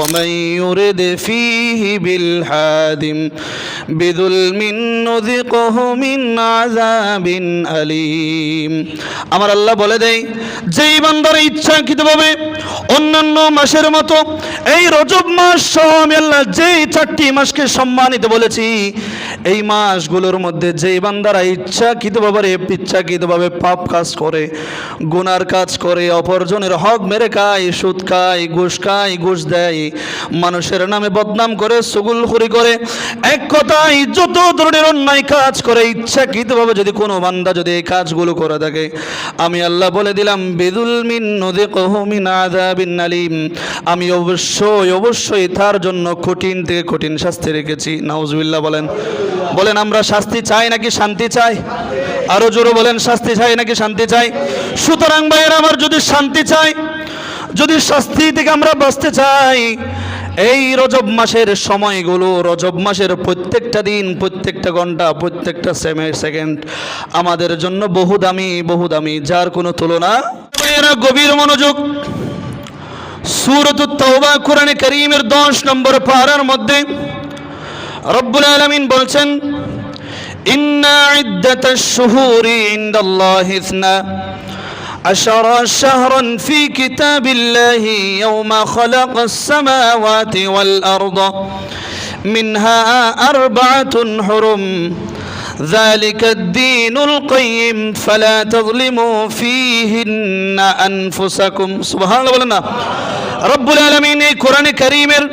ومن يرد فيه بالحاد بظلم نذقه من عذاب أليم আমার আল্লাহ বলে দেয় যেই বান্দারা ইচ্ছাকৃতভাবে অন্যান্য মাসের মতো এই রজব মাস সহ আমি আল্লাহ যেই 4টি মাসকে সম্মানিত বলেছি, এই মাসগুলোর মধ্যে যেই বান্দারা ইচ্ছাকৃতভাবে পাপ কাজ করে, গুনার কাজ করে, অপরজনের হক মেরে খায়, সুদ খায়, ঘুষ দেয়, মানুষের নামে বদনাম করে, চুগলখড়ি করে, এক কথায় যত ধরনের অন্যায় কাজ করে, ইচ্ছাকৃতভাবে যদি কোনো বান্দা যদি এই কাজগুলো করে থাকে, আমি আল্লাহ বলে দিলাম বিযুলমিন নুযিকুহু মিন আযাবিন আলীম, আমি অবশ্যই তার জন্য কঠিন থেকে কঠিন শাস্তি রেখেছি। নাউজুবিল্লাহ বলেন আমরা শাস্তি চাই নাকি শান্তি চাই? আরো জোরে বলেন শাস্তি চাই নাকি শান্তি চাই? সুতরাং ভাইয়েরা আমার, যদি শান্তি চাই, যদি শাস্তি থেকে আমরা বাঁচতে চাই, এই রজব মাসের সময়গুলো, রজব মাসের প্রত্যেকটা দিন, প্রত্যেকটা ঘন্টা, প্রত্যেকটা সেকেন্ড আমাদের জন্য বহু দামি, যার কোনো তুলনা। ভাইয়েরা গভীর মনোযোগ, সূরাতুত তাওবা কোরআনে কারীমের 10 নম্বর পারার মধ্যে রব্বুল আলামিন বলছেন ইন্না ইদ্দাতাশ শুহুরি ইনদাল্লাহি 12 শাহরান ফি কিতাবিল্লাহি ইয়াওমা খালাকাস সামাওয়াতি ওয়াল আরদা মিনহা আরবাআতুন হুরুম যালিকা ad-দীনুল কাইয়্যিম ফালা তাযলিমু ফীহিন্না আনফুসাকুম। সুবহানাল্লাহ বলেন না। রব্বুল আলামিন এই কোরআনে কারীমের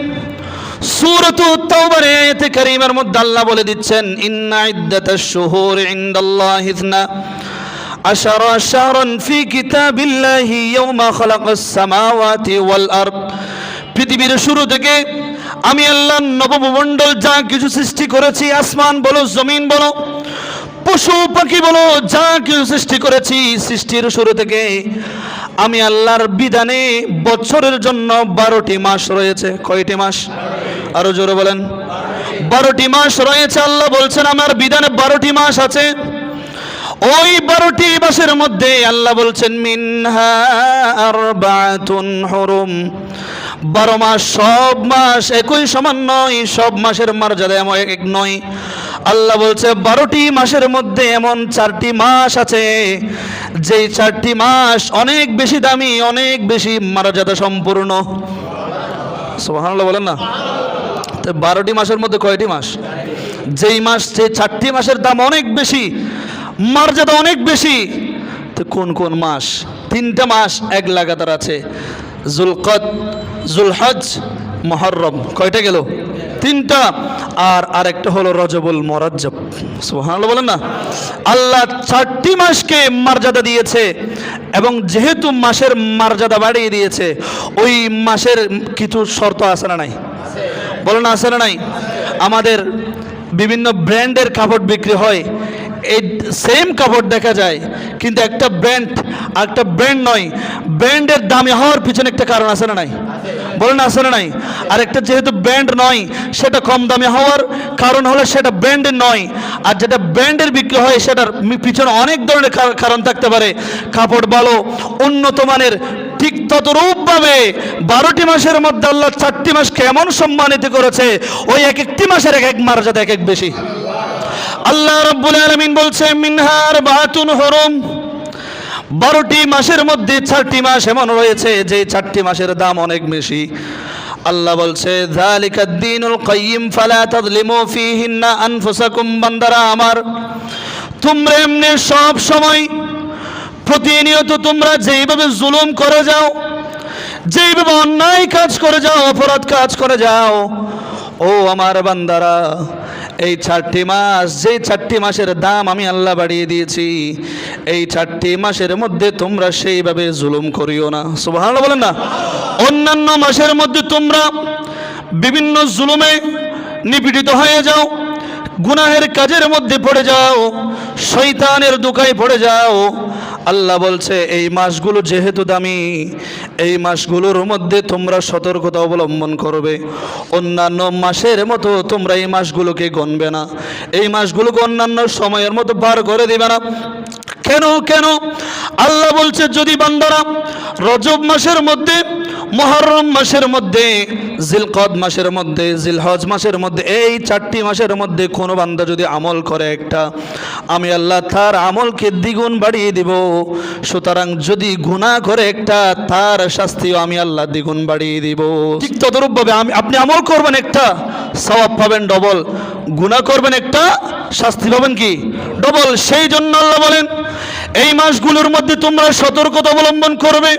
সূরাতুত তাওবার আয়াতে কারীমের মধ্যে আল্লাহ বলে দিচ্ছেন ইন্না ইদ্দাতাশ শুহুরি ইনদাল্লাহি 12 শাহরান ফি কিতাবিল্লাহি ইয়াওমা খালাকাস সামাওয়াতি ওয়াল আরদ। পৃথিবীর শুরু থেকে আমি আল্লাহ নবমণ্ডল যা কিছু সৃষ্টি করেছি, আসমান বলো, জমিন বলো, পশু পাখি বলো, যা কিছু সৃষ্টি করেছি, সৃষ্টির শুরু থেকে আমি আল্লাহর বিধানে বছরের জন্য 12টি মাস রয়েছে। কয়টি মাস? আরো জোরে বলেন। 12টি মাস রয়েছে। আল্লাহ বলছেন আমার বিধানে 12টি মাস আছে। ওই 12টি মাসের মধ্যে আল্লাহ বলছেন মিনহা আরবাআতুন হুরুম। 12 মাস, সব মাস একই সমান নয়, সব মাসের মর্যাদা এমন এক নয়। আল্লাহ বলছে 12টি মাসের মধ্যে এমন 4টি মাস আছে, যেই 4টি মাস অনেক বেশি দামি, অনেক বেশি মর্যাদা সম্পূর্ণ। সুবহানাল্লাহ বলেন না। তো 12টি মাসের মধ্যে কয়টি মাস? যেই মাস, যে 4টি মাসের দাম অনেক বেশি, মর্যাদা অনেক বেশি। তো কোন কোন মাস? 3টা মাস এক লাগাতার আছে, যুলকদ, যুলহজ, মুহররম। কয়টা গেল? 3টা। আর আরেকটা হলো রজবুল মুরাজ্জব। সুবহানাল্লাহ বলেন না। আল্লাহ 4টি মাসকে মর্যাদা দিয়েছে, এবং যেহেতু মাসের মর্যাদা বাড়িয়ে দিয়েছে, ওই মাসের কিছু শর্ত আছে না নাই? বলেন আছে না নাই? আমাদের বিভিন্ন ব্র্যান্ডের কাপড় বিক্রি হয়, এই সেম কাপড় দেখা যায়, কিন্তু একটা ব্র্যান্ড আর একটা ব্র্যান্ড নয়। ব্র্যান্ডের দামি হওয়ার পিছনে একটা কারণ আছে না নাই? বলেন আছে না নাই? আর একটা যেহেতু ব্র্যান্ড নয়, সেটা কম দামি হওয়ার কারণ হলো সেটা ব্র্যান্ডের নয়। আর যেটা ব্র্যান্ডের বিক্রি হয়, সেটার পিছনে অনেক ধরনের কারণ থাকতে পারে। কাপড় ভালো, উন্নত মানের। ঠিক ততরূপভাবে 12টি মাসের মধ্যে আল্লাহ 4টি মাসকে এমন সম্মানিত করেছে, ওই এক একটি মাসের এক এক মর্যাদা এক এক বেশি। আল্লাহ রাব্বুল আলামিন বলছে মিনহা আরবাআতুন হুরুম। 12টি মাসের মধ্যে 4টি মাস এমন রয়েছে যে 4টি মাসের দাম অনেক বেশি। আল্লাহ বলছে যালিকা ad-দীনুল কাইয়্যিম ফালা তাযলিমু ফীহিন্না আনফুসাকুম। বান্দারা আমার, তোমরা এমনি সব সময় প্রতিনিয়ত তোমরা যেইভাবে জুলুম করে যাও, যেইভাবে অন্যায় কাজ করে যাও, অপরাধ কাজ করে যাও, ও আমার বান্দারা, এই 4টি মাস, যে 4টি মাসের দাম আমি আল্লাহ বাড়িয়ে দিয়েছি, এই 4টি মাসের মধ্যে তোমরা সেইভাবে জুলুম করিও না। সুবহানাল্লাহ বলেন না। অন্যান্য মাসের মধ্যে তোমরা বিভিন্ন জুলুমে নিপীড়িত হয়ে যাও, গুনাহের কাজের মধ্যে পড়ে যাও, শয়তানের দোকায় পড়ে যাও। আল্লাহ বলছে এই মাসগুলো যেহেতু দামি, এই মাসগুলোর মধ্যে তোমরা সতর্কতা অবলম্বন করবে। অন্যান্য মাসের মতো তোমরা এই মাসগুলোকে গণবে না, এই মাসগুলোকে অন্যান্য সময়ের মতো পার করে দিবে না। কেন? আল্লাহ বলছে যদি বান্দারা রজব মাসের মধ্যে মুহররম মাসের মধ্যে, জিলকদ মাসের মধ্যে, জিলহজ মাসের মধ্যে, এই 4টি মাসের মধ্যে কোনো বান্দা যদি আমল করে একটা, আমি আল্লাহ তার আমলকে দ্বিগুণ বাড়িয়ে দিব। সুতরাং যদি গুনাহ করে একটা, তার শাস্তিও আমি আল্লাহ দ্বিগুণ বাড়িয়ে দিব। ঠিক তদরূপভাবে আপনি আমল করবেন একটা, সওয়াব পাবেন ডবল, গুনাহ করবেন একটা, শাস্তি পাবেন কি ডবল। সেই জন্য আল্লাহ বলেন এই মাসগুলোর মধ্যে তোমরা সতর্কতা অবলম্বন করবে,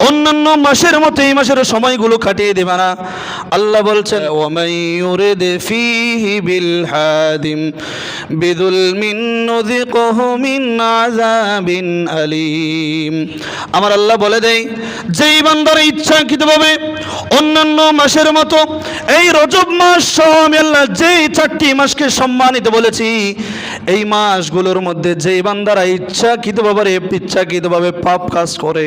অন্যান্য মাসের মতো এই মাসের সময়গুলো কাটিয়ে দেবে না। আল্লাহ বলছেন ওয়ামান ইউরিদ ফীহি বিল হাদিম বিযুলমিন নুযিকহু মিন আযাবিন আলীম। আমার আল্লাহ বলে দেয় যেই বান্দার ইচ্ছাকৃতভাবে অন্যান্য মাসের মতো এই রজব মাস সহ আমি আল্লাহ যেই 4টি মাসকে সম্মানিত বলেছি, এই মাসগুলোর মধ্যে যেই বান্দারা ইচ্ছাকৃতভাবে পাপ কাজ করে,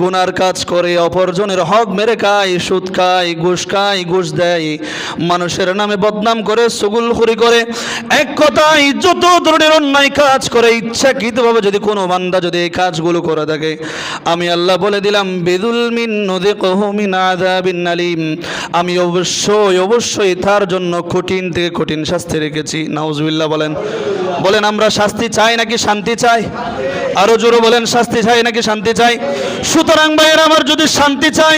গুনার কাজ করে, অপরজনের হক মেরে খায়, সুদ খায়, ঘুষ দেয়, মানুষের নামে বদনাম করে, চুগলখড়ি করে, এক কথায় যত ধরনের অন্যায় কাজ করে, ইচ্ছাকৃতভাবে যদি কোনো বান্দা যদি এই কাজগুলো করে থাকে, আমি আল্লাহ বলে দিলাম বিযুলমিন নুযিকহু মিন আযাবিন আলীম, আমি অবশ্যই তার জন্য কঠিন থেকে কঠিন শাস্তি রেখেছি। নাউজুবিল্লাহ বলেন। বলেন আমরা শাস্তি চাই নাকি শান্তি চাই? আরো জোরে বলেন শাস্তি চাই নাকি শান্তি চাই? সুতরাং ভাইয়েরা আমার, যদি শান্তি চাই,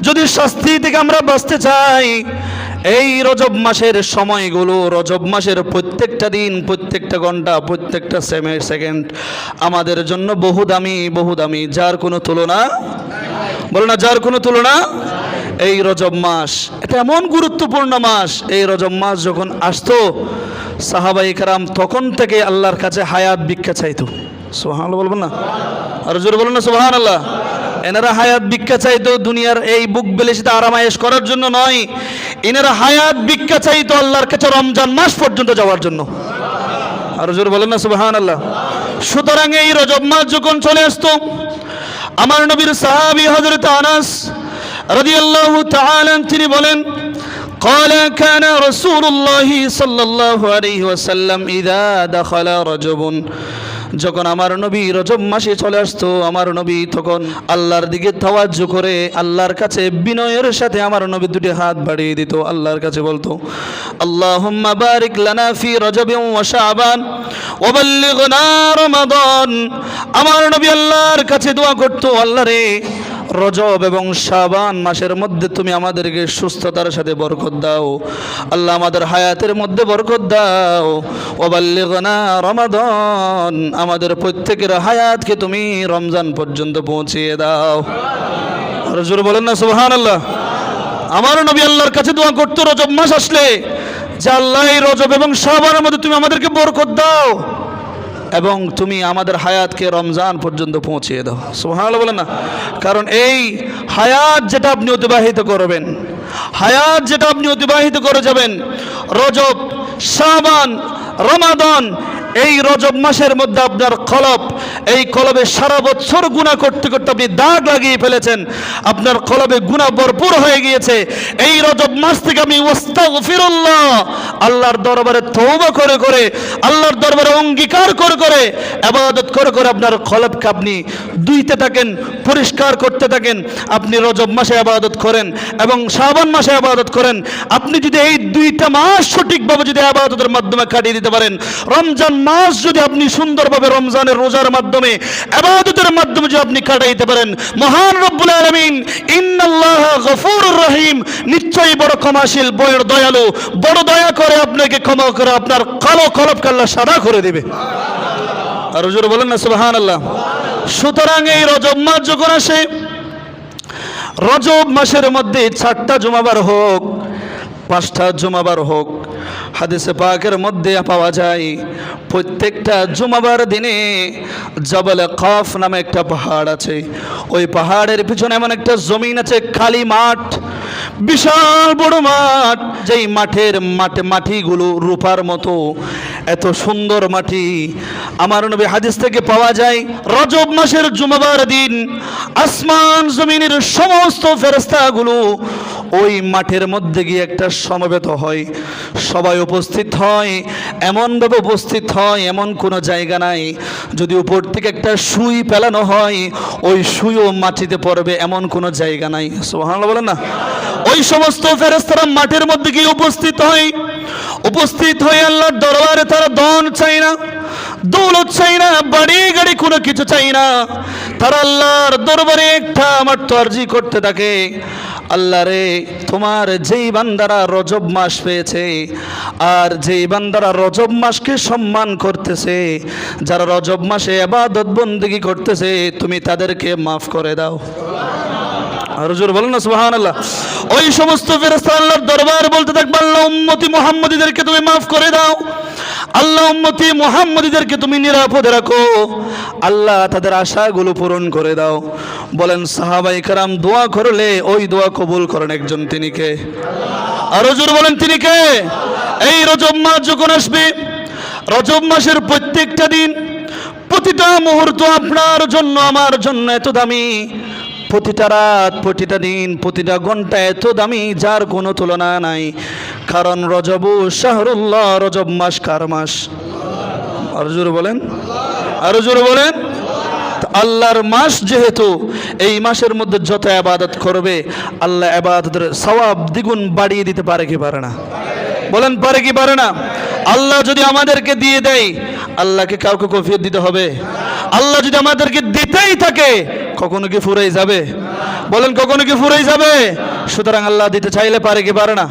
যদি শাস্তি থেকে আমরা বাঁচতে চাই, এই রজব মাসের সময়গুলো, রজব মাসের প্রত্যেকটা দিন, প্রত্যেকটা ঘন্টা, প্রত্যেকটা সেকেন্ড আমাদের জন্য বহু দামি, যার কোনো তুলনা, বলো না যার কোনো তুলনা। এই রজব মাস এটা এমন গুরুত্বপূর্ণ মাস। এই রজব মাস যখন আসতো, সাহাবায়ে কেরাম তখন থেকে আল্লাহর কাছে হায়াত ভিক্ষা চাইতো। সুবহানাল্লাহ বলবেন না? আর জোরে বলুন না সুবহানাল্লাহ। এনারা হায়াত ভিক্ষা চাইতো দুনিয়ার এই বুক বিলাসিতা আরামায়েশ করার জন্য নয়, এনারা হায়াত ভিক্ষা চাইতো আল্লাহর কাছে রমজান মাস পর্যন্ত যাওয়ার জন্য। আর জোরে বলেন না সুবহানাল্লাহ। সুতরাং এই রজব মাস যখন চলে আসতো, আমার নবীর সাহাবী হযরত আনাস রাদিয়াল্লাহু তাআলা তিনি বলেন قال كان رسول الله صلى الله عليه وسلم إذا دخل رجب, যখন আমার নবী রজব মাসে চলে আসতো, আমার নবী তখন আল্লাহর দিকে তাওয়াজ্জু করে আল্লাহর কাছে বিনয়ের সাথে আমার নবী দুটি হাত বাড়িয়ে দিত, আল্লাহর কাছে বলতো আল্লাহুম্মা বারিক লানা ফি রজবিন ওয়া শাবান ওয়া বাল্লিগনা রমাদান। আমার নবী আল্লাহর কাছে দোয়া করতো, আল্লাহ রে রজব এবং শাবান মাসের মধ্যে তুমি আমাদেরকে সুস্থতার সাথে বরকত দাও, আল্লাহ আমাদের হায়াতের মধ্যে বরকত দাও। ওয়াবাল্লিগনা রমাদান, আমাদের প্রত্যেকের হায়াতকে তুমি রমজান পর্যন্ত পৌঁছিয়ে দাও। আর জোরে বলেন না সুবহানাল্লাহ। আমার নবী আল্লাহর কাছে দোয়া করতো রজব মাস আসলে, যে আল্লাহ এই রজব এবং শাবানের মধ্যে তুমি আমাদেরকে বরকত দাও এবং তুমি আমাদের হায়াতকে রমজান পর্যন্ত পৌঁছিয়ে দাও। সুবহানাল্লাহ বলেন না। কারণ এই হায়াত যেটা আপনি অতিবাহিত করবেন, হায়াত যেটা আপনি অতিবাহিত করে যাবেন, রজব, শাবান, রমাদান, এই রজব মাসের মধ্যে আপনার কলব, এই কলবে সারা বছর গুনাহ করতে করতে আপনি দাগ লাগিয়ে ফেলেছেন, আপনার কলবে গুনাহ ভরপুর হয়ে গিয়েছে। এই রজব মাস থেকে আপনি ওয়াস্তাগফিরুল্লাহ, আল্লাহর দরবারে তওবা করে করে, আল্লাহর দরবারে অঙ্গীকার করে করে, ইবাদত করে করে আপনার কলবকে আপনি ধুইতে থাকেন, পরিষ্কার করতে থাকেন। আপনি রজব মাসে ইবাদত করেন এবং শাবান মাসে ইবাদত করেন। আপনি যদি এই 2টা মাস সঠিকভাবে যদি ইবাদতের মাধ্যমে কাটিয়ে দিতে পারেন, রমজান মাস যদি আপনি সুন্দরভাবে রমজানের রোজার মাধ্যমে, ইবাদতের মাধ্যমে যদি আপনি কাটাইতে পারেন, মহান রব্বুল আলামিন ইন্নাল্লাহা গফুরুর রহিম, নিশ্চয়ই বড় ক্ষমাশীল, বড় দয়ালু, বড় দয়া করে আপনাকে ক্ষমা করে আপনার কালো কলবকে আল্লাহ সাদা করে দেবে। আর হুজুর বলেন না সুবহানাল্লাহ। সুতরাং এই রজব মাস যখন আসে, রজব মাসের মধ্যে 4টা জুমাবার হোক, 5টা জুমাবার হোক, হাদিসে পাকের মধ্যে পাওয়া যায় প্রত্যেকটা জুমাবার দিনে জবল কফ নামে একটা পাহাড় আছে, ওই পাহাড়ের পিছনে এমন একটা জমিন আছে, খালি মাঠ, বিশাল বড় মাঠ, যেই মাঠের মাটিগুলো রূপার মতো, এত সুন্দর মাটি। আমার নবী হাদিস থেকে পাওয়া যায়, রজব মাসের জুমাবার দিন আসমান জমিনের সমস্ত ফেরেশতাগুলো ওই মাঠের মধ্যে গিয়ে একটা সমবেত হয়, সবাই উপস্থিত হয়। এমনভাবে উপস্থিত হয়, এমন কোনো জায়গা নাই যদি উপর থেকে একটা সুই ফেলানো হয় ওই সুইও মাটিতে পড়বে, এমন কোনো জায়গা নাই। সুবহানাল্লাহ বলেন না। ওই সমস্ত ফেরেশতারা মাঠের মধ্যে গিয়ে উপস্থিত হয়। উপস্থিত হয়ে আল্লাহর দরবারে তারা ধন চাই না, দৌলত চাই না, বাড়ি গাড়ি কোনো কিছু চাই না। তারা আল্লাহর দরবারে একটা মাত্র আরজি করতে থাকে, আল্লাহ রে, তোমার যেই বান্দারা রজব মাস পেয়েছে আর যেই বান্দারা রজব মাসকে সম্মান করতেছে, যারা রজব মাসে ইবাদত বন্দেগী করতেছে, তুমি তাদেরকে মাফ করে দাও। আর জোর বলেন না সুবহানাল্লাহ। ওই সমস্ত ফেরেশতা আল্লাহর দরবার বলতে থাকবে, আল্লাহ উম্মতি মুহাম্মদীদেরকে তুমি মাফ করে দাও, আল্লাহ উম্মতি মুহাম্মদীদেরকে তুমি নিরাপদে রাখো, আল্লাহ তাদের আশাগুলো পূরণ করে দাও। বলেন সাহাবায়ে কেরাম দোয়া করলে ওই দোয়া কবুল করেন একজন, তিনি কে? আর জোর বলেন তিনি কে? এই রজব মাস যখন আসবে, রজব মাসের প্রত্যেকটা দিন, প্রতিটা মুহূর্ত আপনার জন্য আমার জন্য এত দামি, প্রতিটা রাত, প্রতিটা দিন, প্রতিটা ঘন্টা এত দামি যার কোনো তুলনা নাই। কারণ রজবু শাহরুল্লাহ, রজব মাস কার মাস? আরো জোরে বলেন, আরো জোরে বলেন। আল্লাহর মাস যেহেতু, এই মাসের মধ্যে যত ইবাদত করবে আল্লাহ ইবাদতের সওয়াব দ্বিগুণ বাড়িয়ে দিতে পারে কি পারে না? বলেন পারে কি পারে না? আল্লাহ যদি আমাদেরকে দিয়ে দেয়, আল্লাহকে কাউকে কফিয়ত দিতে হবে? আল্লাহ যদি আমাদেরকে দিতেই থাকে, কখনো কি ফুরাই যাবে? বলেন কখনো কি ফুরাই যাবে? সুতরাং আল্লাহ দিতে চাইলে পারে কি পারে না?